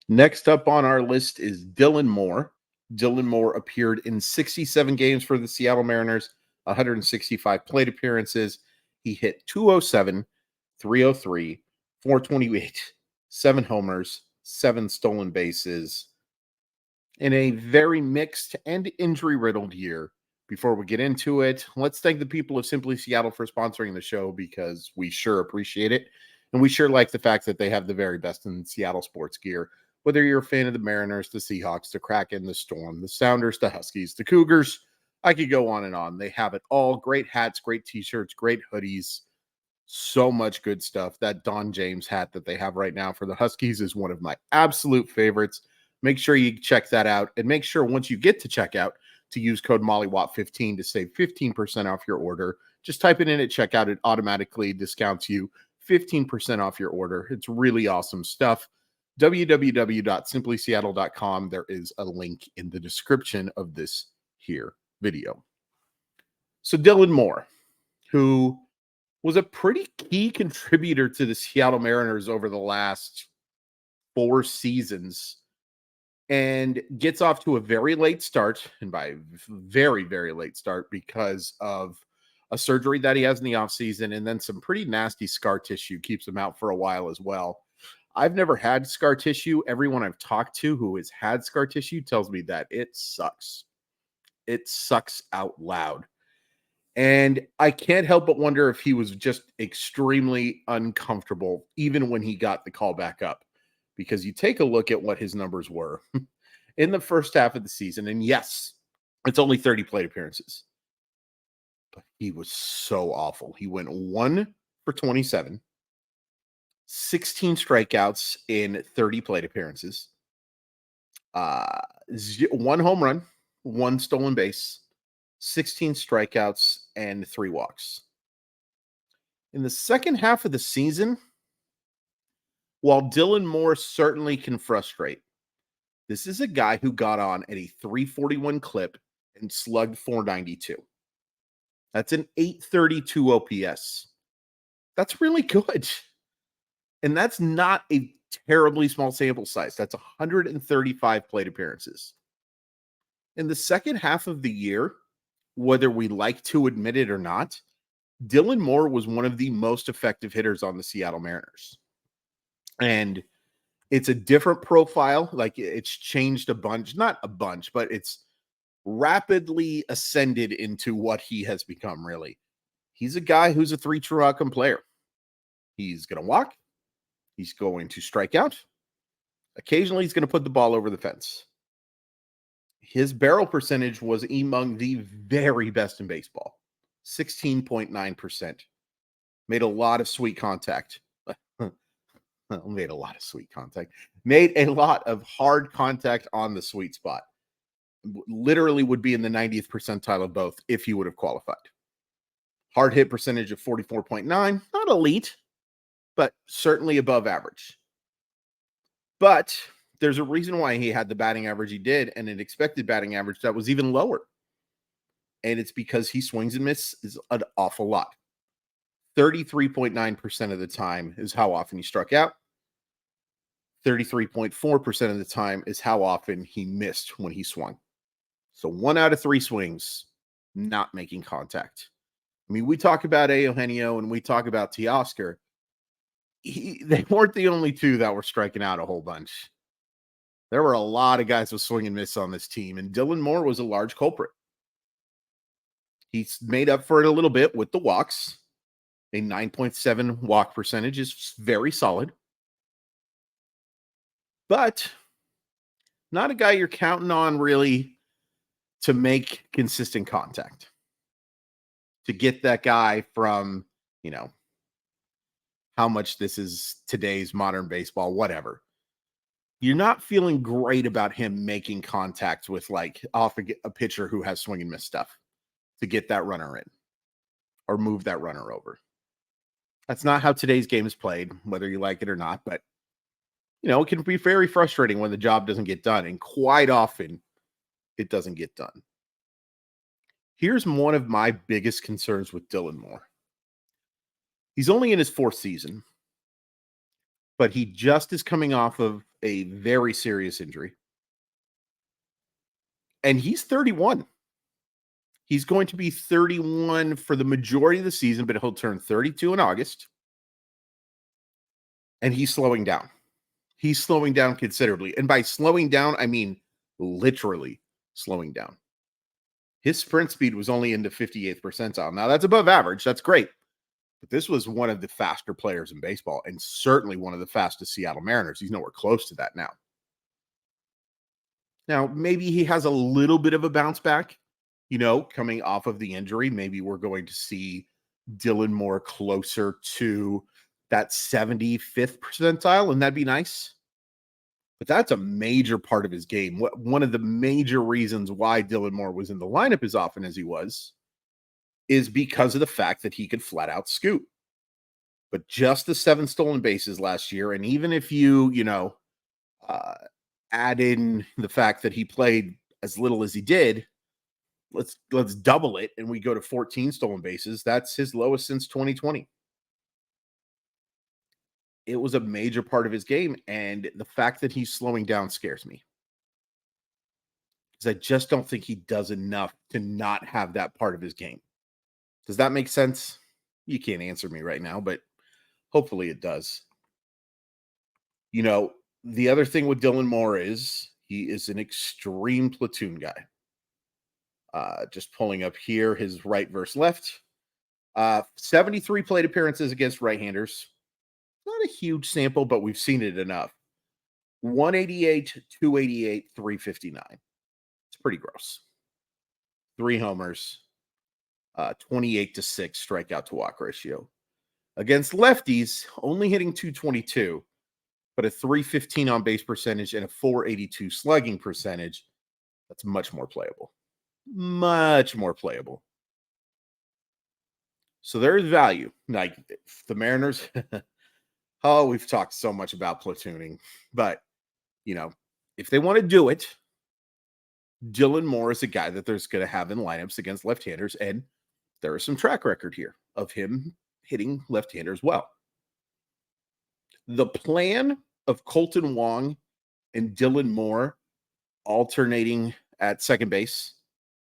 Next up on our list is Dylan Moore. Dylan Moore appeared in 67 games for the Seattle Mariners, 165 plate appearances. He hit 207, 303, 428, 7 homers, 7 stolen bases in a very mixed and injury riddled year. Before we get into it, let's thank the people of Simply Seattle for sponsoring the show because we sure appreciate it. And we sure like the fact that they have the very best in Seattle sports gear. Whether you're a fan of the Mariners, the Seahawks, the Kraken, the Storm, the Sounders, the Huskies, the Cougars, I could go on and on. They have it all. Great hats, great t-shirts, great hoodies, so much good stuff. That Don James hat that they have right now for the Huskies is one of my absolute favorites. Make sure you check that out. And make sure once you get to checkout to use code MollyWatt15 to save 15% off your order. Just type it in at checkout. It automatically discounts you 15% off your order. It's really awesome stuff. www.simplyseattle.com. There is a link in the description of this here video. So Dylan Moore, who was a pretty key contributor to the Seattle Mariners over the last 4 seasons, and gets off to a very late start, and by very, very late start because of a surgery that he has in the offseason, and then some pretty nasty scar tissue keeps him out for a while as well. I've never had scar tissue. Everyone I've talked to who has had scar tissue tells me that it sucks. It sucks out loud. And I can't help but wonder if he was just extremely uncomfortable, even when he got the call back up. Because you take a look at what his numbers were in the first half of the season, and yes, it's only 30 plate appearances, but he was so awful. He went 1 for 27, 16 strikeouts in 30 plate appearances, 1 home run, 1 stolen base, 16 strikeouts, and 3 walks. In the second half of the season, while Dylan Moore certainly can frustrate, this is a guy who got on at a 341 clip and slugged 492. That's an 832 OPS. That's really good. And that's not a terribly small sample size. That's 135 plate appearances. In the second half of the year, whether we like to admit it or not, Dylan Moore was one of the most effective hitters on the Seattle Mariners. And it's a different profile. Like, it's changed a bunch, not a bunch, but it's rapidly ascended into what he has become, really. He's a guy who's a 3 true outcome player. He's going to walk. He's going to strike out. Occasionally, he's going to put the ball over the fence. His barrel percentage was among the very best in baseball, 16.9%. Made a lot of sweet contact. Made a lot of sweet contact. Made a lot of hard contact on the sweet spot. Literally would be in the 90th percentile of both if he would have qualified. Hard hit percentage of 44.9. Not elite, but certainly above average. But there's a reason why he had the batting average he did and an expected batting average that was even lower. And it's because he swings and misses an awful lot. 33.9% of the time is how often he struck out. 33.4% of the time is how often he missed when he swung. So 1 out of 3 swings, not making contact. I mean, we talk about Eugenio and we talk about Teoscar. They weren't the only 2 that were striking out a whole bunch. There were a lot of guys with swing and miss on this team, and Dylan Moore was a large culprit. He's made up for it a little bit with the walks. A 9.7 walk percentage is very solid. But not a guy you're counting on really to make consistent contact. To get that guy from, how much this is today's modern baseball, whatever. You're not feeling great about him making contact with off a pitcher who has swing and miss stuff to get that runner in or move that runner over. That's not how today's game is played, whether you like it or not, but it can be very frustrating when the job doesn't get done, and quite often it doesn't get done. Here's one of my biggest concerns with Dylan Moore. He's only in his 4th season, but he just is coming off of a very serious injury. And he's 31. He's going to be 31 for the majority of the season, but he'll turn 32 in August. And he's slowing down. He's slowing down considerably. And by slowing down, I mean literally slowing down. His sprint speed was only in the 58th percentile. Now, that's above average. That's great. But this was one of the faster players in baseball and certainly one of the fastest Seattle Mariners. He's nowhere close to that now. Now, maybe he has a little bit of a bounce back, coming off of the injury. Maybe we're going to see Dylan Moore closer to that 75th percentile, and that'd be nice. But that's a major part of his game. One of the major reasons why Dylan Moore was in the lineup as often as he was is because of the fact that he could flat out scoot. But just the 7 stolen bases last year, and even if you, add in the fact that he played as little as he did, let's double it and we go to 14 stolen bases. That's his lowest since 2020. It was a major part of his game, and the fact that he's slowing down scares me. Because I just don't think he does enough to not have that part of his game. Does that make sense? You can't answer me right now, but hopefully it does. The other thing with Dylan Moore is he is an extreme platoon guy. Just pulling up here his right versus left. 73 plate appearances against right-handers. Not a huge sample, but we've seen it enough. 188, 288, 359. It's pretty gross. 3 homers, 28-6 strikeout to walk ratio. Against lefties, only hitting 222, but a 315 on base percentage and a 482 slugging percentage. That's much more playable. Much more playable. So there's value. Like the Mariners, we've talked so much about platooning, but if they want to do it, Dylan Moore is a guy that there's going to have in lineups against left-handers, and there is some track record here of him hitting left-handers well. The plan of Colton Wong and Dylan Moore alternating at second base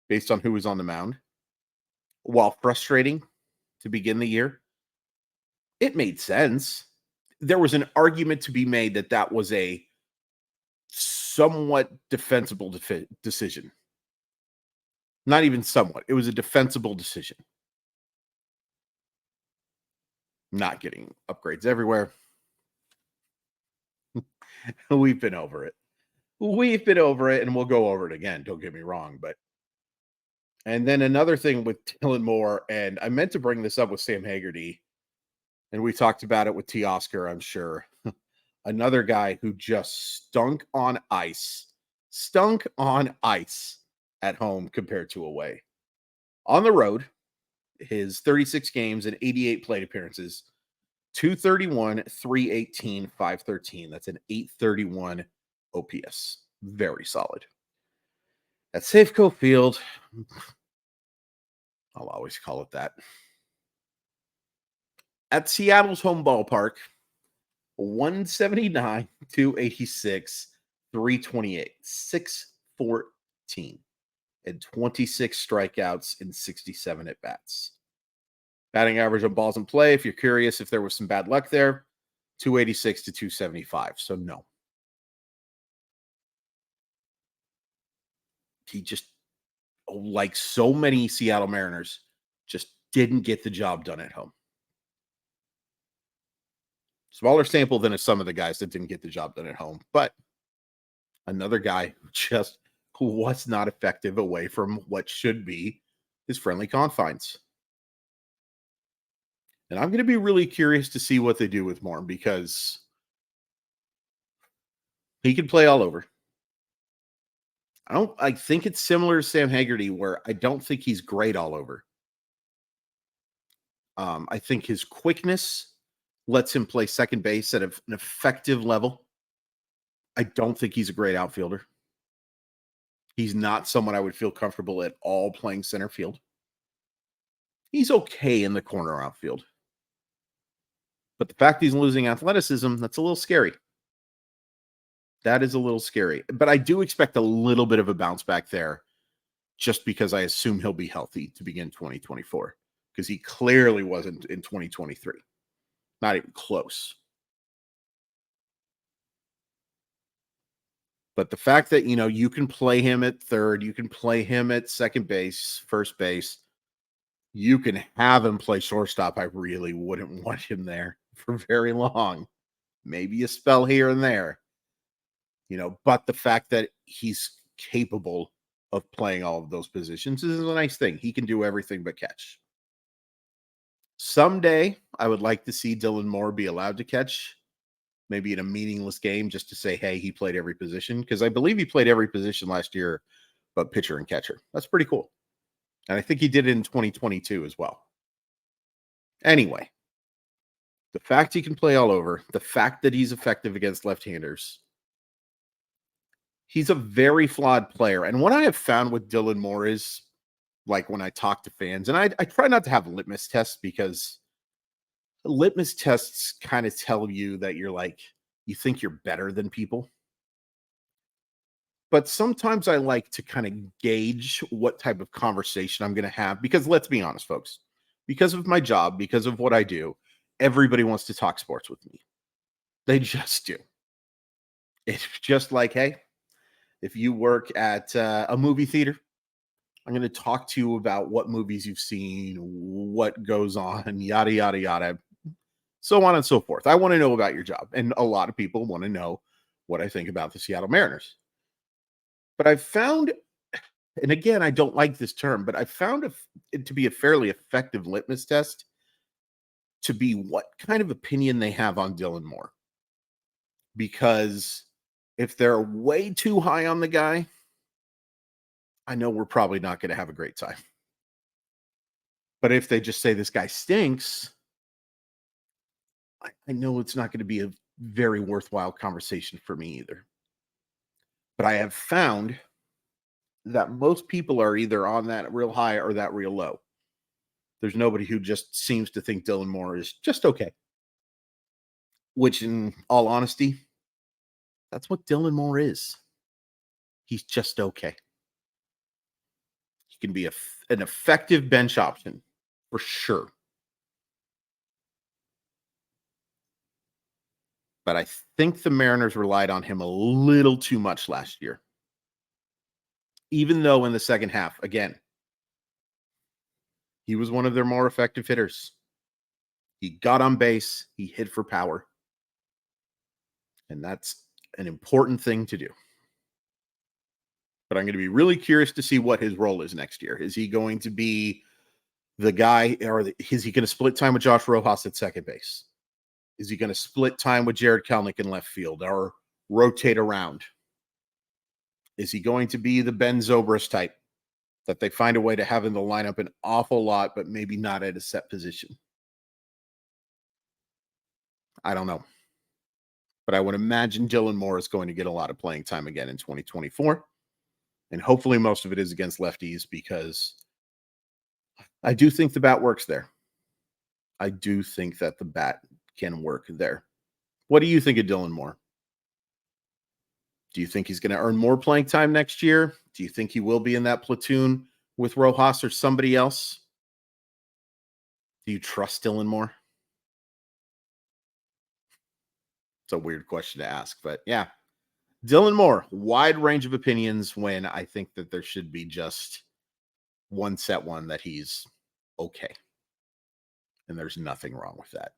based on who was on the mound, while frustrating to begin the year, it made sense. There was an argument to be made that that was a somewhat defensible decision. Not even somewhat. It was a defensible decision. Not getting upgrades everywhere. We've been over it. We've been over it, and we'll go over it again. Don't get me wrong. And then another thing with Dylan Moore, and I meant to bring this up with Sam Haggerty, and we talked about it with T. Oscar, I'm sure. Another guy who just stunk on ice at home compared to away. On the road, his 36 games and 88 plate appearances, 231, 318, 513. That's an 831 OPS. Very solid. At Safeco Field, I'll always call it that. At Seattle's home ballpark, 179, 286, 328, 614, and 26 strikeouts in 67 at bats. Batting average on balls in play, if you're curious if there was some bad luck there, 286 to 275. So no. He just, like so many Seattle Mariners, just didn't get the job done at home. Smaller sample than some of the guys that didn't get the job done at home, but another guy who was not effective away from what should be his friendly confines. And I'm going to be really curious to see what they do with Moore, because he can play all over. I think it's similar to Sam Haggerty, where I don't think he's great all over. I think his quickness lets him play second base at an effective level. I don't think he's a great outfielder. He's not someone I would feel comfortable at all playing center field. He's okay in the corner outfield. But the fact he's losing athleticism, that's a little scary. That is a little scary. But I do expect a little bit of a bounce back there just because I assume he'll be healthy to begin 2024 because he clearly wasn't in 2023. Not even close. But the fact that, you can play him at third, you can play him at second base, first base, you can have him play shortstop. I really wouldn't want him there for very long. Maybe a spell here and there, but the fact that he's capable of playing all of those positions is a nice thing. He can do everything but catch. Someday, I would like to see Dylan Moore be allowed to catch, maybe in a meaningless game, just to say, hey, he played every position. Because I believe he played every position last year, but pitcher and catcher. That's pretty cool. And I think he did it in 2022 as well. Anyway, the fact he can play all over, the fact that he's effective against left-handers, he's a very flawed player. And what I have found with Dylan Moore is, like when I talk to fans, and I try not to have litmus tests because litmus tests kind of tell you that you think you're better than people. But sometimes I like to kind of gauge what type of conversation I'm going to have because let's be honest, folks, because of my job, because of what I do, everybody wants to talk sports with me. They just do. It's just like, hey, if you work at a movie theater, I'm going to talk to you about what movies you've seen, what goes on, yada, yada, yada, so on and so forth. I want to know about your job. And a lot of people want to know what I think about the Seattle Mariners. But I've found, and again, I don't like this term, but I found it to be a fairly effective litmus test to be what kind of opinion they have on Dylan Moore. Because if they're way too high on the guy, I know we're probably not going to have a great time. But if they just say this guy stinks, I know it's not going to be a very worthwhile conversation for me either. But I have found that most people are either on that real high or that real low. There's nobody who just seems to think Dylan Moore is just okay. Which, in all honesty, that's what Dylan Moore is. He's just okay. He can be an effective bench option for sure. But I think the Mariners relied on him a little too much last year. Even though in the second half, again, he was one of their more effective hitters. He got on base, he hit for power. And that's an important thing to do. But I'm going to be really curious to see what his role is next year. Is he going to be the guy, or is he going to split time with Josh Rojas at second base? Is he going to split time with Jared Kelenic in left field or rotate around? Is he going to be the Ben Zobrist type that they find a way to have in the lineup an awful lot, but maybe not at a set position? I don't know. But I would imagine Dylan Moore is going to get a lot of playing time again in 2024. And hopefully most of it is against lefties because I do think the bat works there. I do think that the bat can work there. What do you think of Dylan Moore? Do you think he's going to earn more playing time next year? Do you think he will be in that platoon with Rojas or somebody else? Do you trust Dylan Moore? It's a weird question to ask, but yeah. Dylan Moore, wide range of opinions when I think that there should be just one set one that he's okay. And there's nothing wrong with that.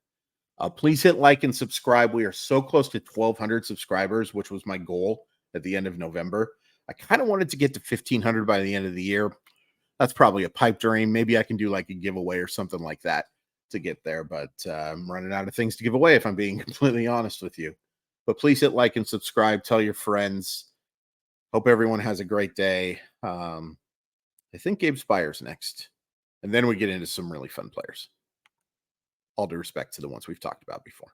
Please hit like and subscribe. We are so close to 1,200 subscribers, which was my goal at the end of November. I kind of wanted to get to 1,500 by the end of the year. That's probably a pipe dream. Maybe I can do like a giveaway or something like that to get there, but I'm running out of things to give away if I'm being completely honest with you. But please hit like and subscribe. Tell your friends. Hope everyone has a great day. I think Gabe Spire's next. And then we get into some really fun players. All due respect to the ones we've talked about before.